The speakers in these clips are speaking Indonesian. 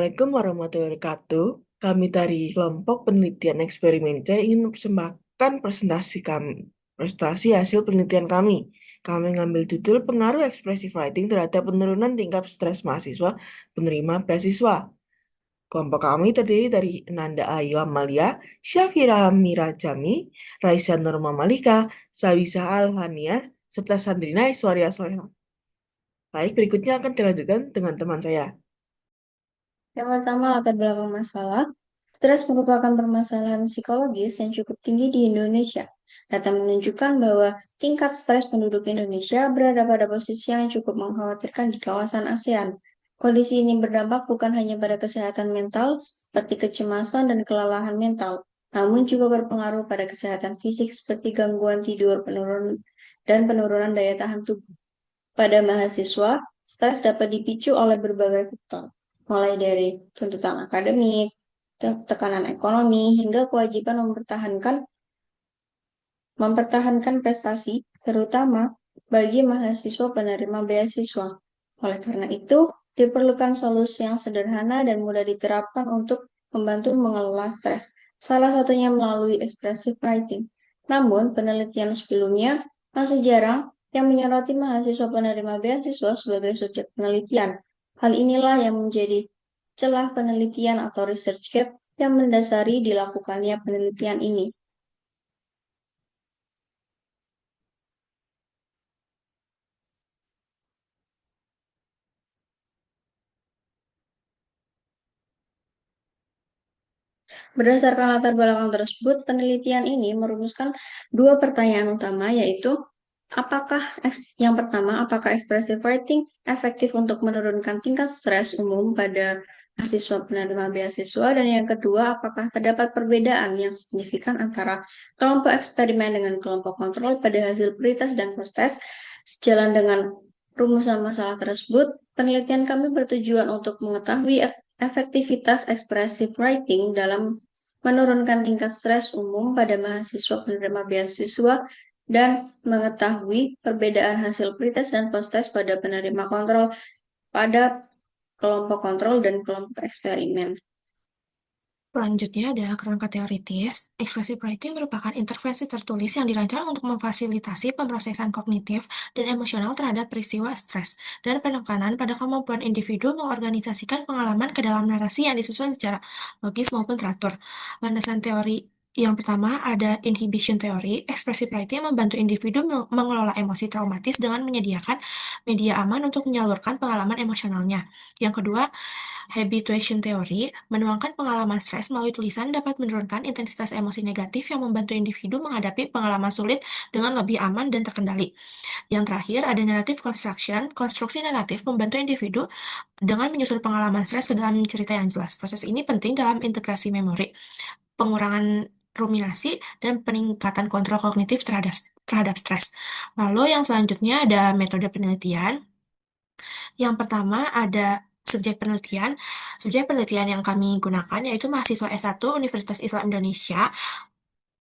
Assalamualaikum warahmatullahi wabarakatuh. Kami dari kelompok penelitian eksperimen C ingin mempersembahkan prestasi hasil penelitian kami. Kami mengambil judul pengaruh expressive writing terhadap penurunan tingkat stres mahasiswa penerima beasiswa. Kelompok kami terdiri dari Nanda Ayu Amalia, Syafira Mirajami, Raisa Norma Malika, Sawisa Alhania, serta Sandrina Iswaria Soleha. Baik, berikutnya akan dilanjutkan dengan teman saya. Yang pertama, latar belakang masalah. Stres merupakan permasalahan psikologis yang cukup tinggi di Indonesia. Data menunjukkan bahwa tingkat stres penduduk Indonesia berada pada posisi yang cukup mengkhawatirkan di kawasan ASEAN. Kondisi ini berdampak bukan hanya pada kesehatan mental, seperti kecemasan dan kelelahan mental, namun juga berpengaruh pada kesehatan fisik seperti gangguan tidur, penurunan daya tahan tubuh. Pada mahasiswa, stres dapat dipicu oleh berbagai faktor, mulai dari tuntutan akademik, tekanan ekonomi, hingga kewajiban mempertahankan prestasi, terutama bagi mahasiswa penerima beasiswa. Oleh karena itu, diperlukan solusi yang sederhana dan mudah diterapkan untuk membantu mengelola stres, salah satunya melalui expressive writing. Namun, penelitian sebelumnya masih jarang yang menyoroti mahasiswa penerima beasiswa sebagai subjek penelitian. Hal inilah yang menjadi celah penelitian atau research gap yang mendasari dilakukannya penelitian ini. Berdasarkan latar belakang tersebut, penelitian ini merumuskan dua pertanyaan utama, yaitu yang pertama, apakah expressive writing efektif untuk menurunkan tingkat stres umum pada mahasiswa penerima beasiswa, dan yang kedua, apakah terdapat perbedaan yang signifikan antara kelompok eksperimen dengan kelompok kontrol pada hasil pretest dan post-test. Sejalan dengan rumusan masalah tersebut, penelitian kami bertujuan untuk mengetahui efektivitas expressive writing dalam menurunkan tingkat stres umum pada mahasiswa penerima beasiswa dan mengetahui perbedaan hasil pretest dan post-test pada penerima kontrol pada kelompok kontrol dan kelompok eksperimen. Selanjutnya ada kerangka teoritis. Expressive writing merupakan intervensi tertulis yang dirancang untuk memfasilitasi pemrosesan kognitif dan emosional terhadap peristiwa stres dan penekanan pada kemampuan individu mengorganisasikan pengalaman ke dalam narasi yang disusun secara logis maupun teratur. Landasan teori yang pertama ada inhibition theory. Expressive writing membantu individu mengelola emosi traumatis dengan menyediakan media aman untuk menyalurkan pengalaman emosionalnya. Yang kedua, habituation theory menuangkan pengalaman stres melalui tulisan dapat menurunkan intensitas emosi negatif yang membantu individu menghadapi pengalaman sulit dengan lebih aman dan terkendali. Yang terakhir, ada narrative construction. Konstruksi naratif membantu individu dengan menyusun pengalaman stres ke dalam cerita yang jelas. Proses ini penting dalam integrasi memori, pengurangan ruminasi, dan peningkatan kontrol kognitif terhadap stres. Lalu yang selanjutnya ada metode penelitian. Yang pertama ada subjek penelitian. Subjek penelitian yang kami gunakan yaitu mahasiswa S1 Universitas Islam Indonesia,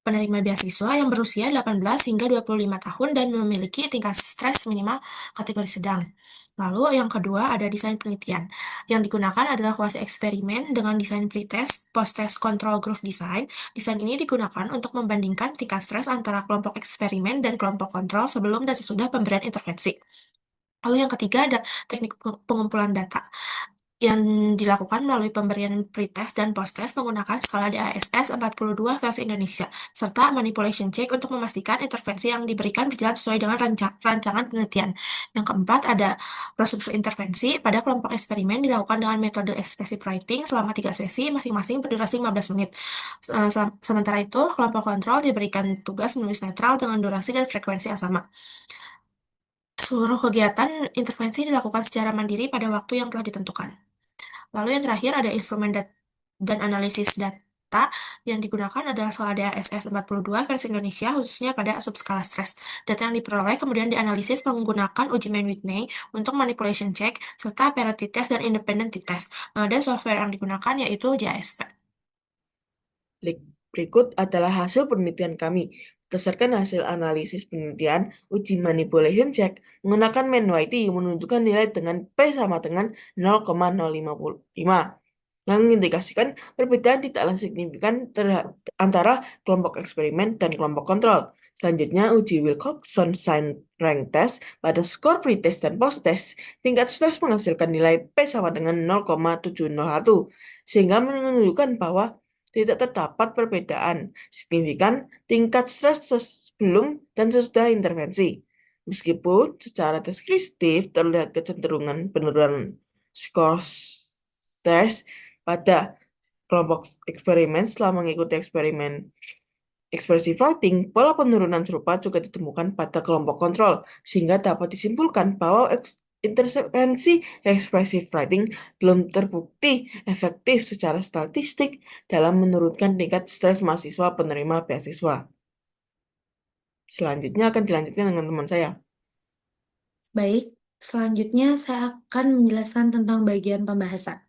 penerima beasiswa yang berusia 18 hingga 25 tahun dan memiliki tingkat stres minimal kategori sedang. Lalu yang kedua ada desain penelitian. Yang digunakan adalah kuasi eksperimen dengan desain pretest, post-test control group design. Desain ini digunakan untuk membandingkan tingkat stres antara kelompok eksperimen dan kelompok kontrol sebelum dan sesudah pemberian intervensi. Lalu yang ketiga ada teknik pengumpulan data yang dilakukan melalui pemberian pretest dan posttest menggunakan skala DASS 42 versi Indonesia, serta manipulation check untuk memastikan intervensi yang diberikan berjalan sesuai dengan rancangan penelitian. Yang keempat ada prosedur intervensi. Pada kelompok eksperimen dilakukan dengan metode expressive writing selama 3 sesi, masing-masing berdurasi 15 menit. Sementara itu, kelompok kontrol diberikan tugas menulis netral dengan durasi dan frekuensi yang sama. Seluruh kegiatan intervensi dilakukan secara mandiri pada waktu yang telah ditentukan. Lalu yang terakhir ada instrumen dan analisis data yang digunakan adalah skala DASS 42 versi Indonesia khususnya pada subskala stres. Data yang diperoleh kemudian dianalisis menggunakan uji Mann-Whitney untuk manipulation check serta parity test dan independent test. Dan software yang digunakan yaitu JASP. Berikut adalah hasil penelitian kami. Berdasarkan hasil analisis penelitian, uji manipulation check menggunakan Mann-Whitney menunjukkan nilai dengan P sama dengan 0,055. yang mengindikasikan perbedaan tidaklah signifikan antara kelompok eksperimen dan kelompok kontrol. Selanjutnya, uji Wilcoxon Sign Rank Test pada skor pretest dan post-test, tingkat stres menghasilkan nilai P sama dengan 0,701, sehingga menunjukkan bahwa tidak terdapat perbedaan signifikan tingkat stres sebelum dan sesudah intervensi. Meskipun secara deskriptif terlihat kecenderungan penurunan skor stres pada kelompok eksperimen setelah mengikuti eksperimen ekspresi writing, pola penurunan serupa juga ditemukan pada kelompok kontrol, sehingga dapat disimpulkan bahwa intervensi expressive writing belum terbukti efektif secara statistik dalam menurunkan tingkat stres mahasiswa penerima beasiswa. Selanjutnya akan dilanjutkan dengan teman saya. Baik, selanjutnya saya akan menjelaskan tentang bagian pembahasan.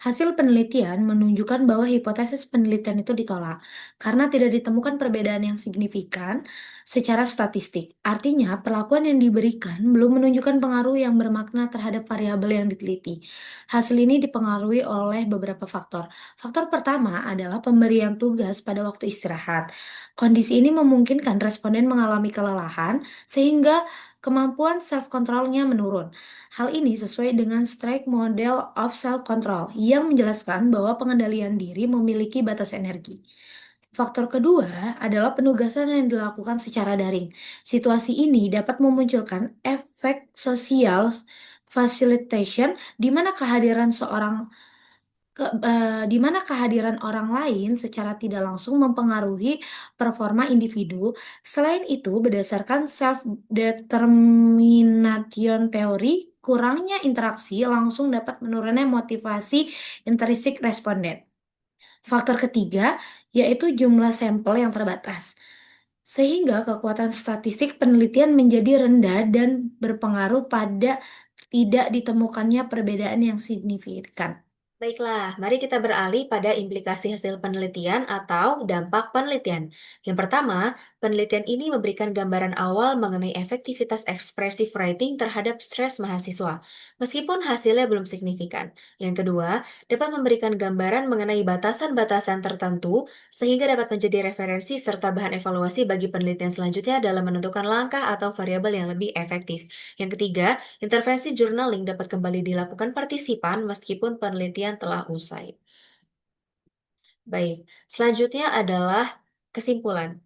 Hasil penelitian menunjukkan bahwa hipotesis penelitian itu ditolak karena tidak ditemukan perbedaan yang signifikan secara statistik. Artinya, perlakuan yang diberikan belum menunjukkan pengaruh yang bermakna terhadap variabel yang diteliti. Hasil ini dipengaruhi oleh beberapa faktor. Faktor pertama adalah pemberian tugas pada waktu istirahat. Kondisi ini memungkinkan responden mengalami kelelahan sehingga kemampuan self-control-nya menurun. Hal ini sesuai dengan Strike Model of Self-Control yang menjelaskan bahwa pengendalian diri memiliki batas energi. Faktor kedua adalah penugasan yang dilakukan secara daring. Situasi ini dapat memunculkan efek social facilitation di mana di mana kehadiran orang lain secara tidak langsung mempengaruhi performa individu. Selain itu, berdasarkan self-determination theory, kurangnya interaksi langsung dapat menurunkan motivasi intrinsik responden. Faktor ketiga yaitu jumlah sampel yang terbatas. Sehingga kekuatan statistik penelitian menjadi rendah dan berpengaruh pada tidak ditemukannya perbedaan yang signifikan. Baiklah, mari kita beralih pada implikasi hasil penelitian atau dampak penelitian. Yang pertama, penelitian ini memberikan gambaran awal mengenai efektivitas expressive writing terhadap stres mahasiswa, meskipun hasilnya belum signifikan. Yang kedua, dapat memberikan gambaran mengenai batasan-batasan tertentu, sehingga dapat menjadi referensi serta bahan evaluasi bagi penelitian selanjutnya dalam menentukan langkah atau variabel yang lebih efektif. Yang ketiga, intervensi journaling dapat kembali dilakukan partisipan meskipun penelitian telah usai. Baik, selanjutnya adalah kesimpulan.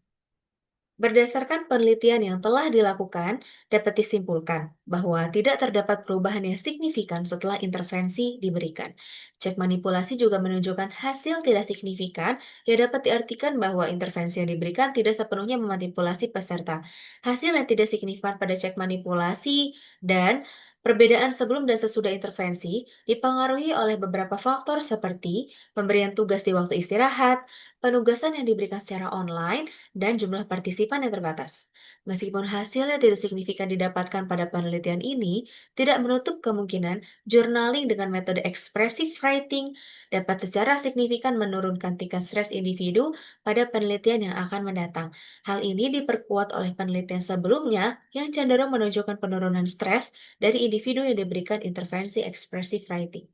Berdasarkan penelitian yang telah dilakukan, dapat disimpulkan bahwa tidak terdapat perubahan yang signifikan setelah intervensi diberikan. Cek manipulasi juga menunjukkan hasil tidak signifikan, yang dapat diartikan bahwa intervensi yang diberikan tidak sepenuhnya memanipulasi peserta. Hasil yang tidak signifikan pada cek manipulasi dan perbedaan sebelum dan sesudah intervensi dipengaruhi oleh beberapa faktor seperti pemberian tugas di waktu istirahat, penugasan yang diberikan secara online, dan jumlah partisipan yang terbatas. Meskipun hasilnya tidak signifikan didapatkan pada penelitian ini, tidak menutup kemungkinan journaling dengan metode expressive writing dapat secara signifikan menurunkan tingkat stres individu pada penelitian yang akan mendatang. Hal ini diperkuat oleh penelitian sebelumnya yang cenderung menunjukkan penurunan stres dari individu yang diberikan intervensi expressive writing.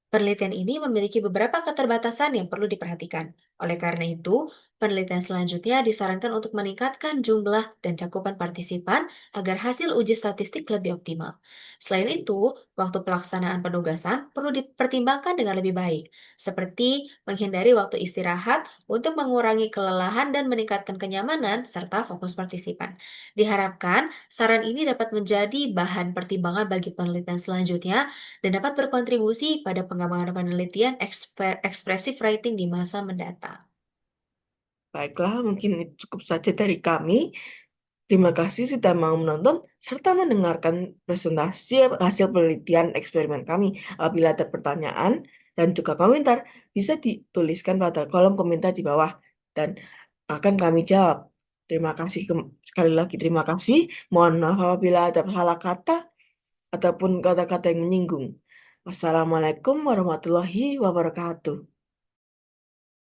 Penelitian ini memiliki beberapa keterbatasan yang perlu diperhatikan. Oleh karena itu, penelitian selanjutnya disarankan untuk meningkatkan jumlah dan cakupan partisipan agar hasil uji statistik lebih optimal. Selain itu, waktu pelaksanaan penugasan perlu dipertimbangkan dengan lebih baik, seperti menghindari waktu istirahat untuk mengurangi kelelahan dan meningkatkan kenyamanan serta fokus partisipan. Diharapkan, saran ini dapat menjadi bahan pertimbangan bagi penelitian selanjutnya dan dapat berkontribusi pada pengembangan penelitian expressive writing di masa mendatang. Baiklah, mungkin itu cukup saja dari kami. Terima kasih sudah mau menonton serta mendengarkan presentasi hasil penelitian eksperimen kami. Apabila ada pertanyaan dan juga komentar, bisa dituliskan pada kolom komentar di bawah dan akan kami jawab. Terima kasih sekali lagi, terima kasih. Mohon maaf apabila ada salah kata ataupun kata-kata yang menyinggung. Wassalamualaikum warahmatullahi wabarakatuh.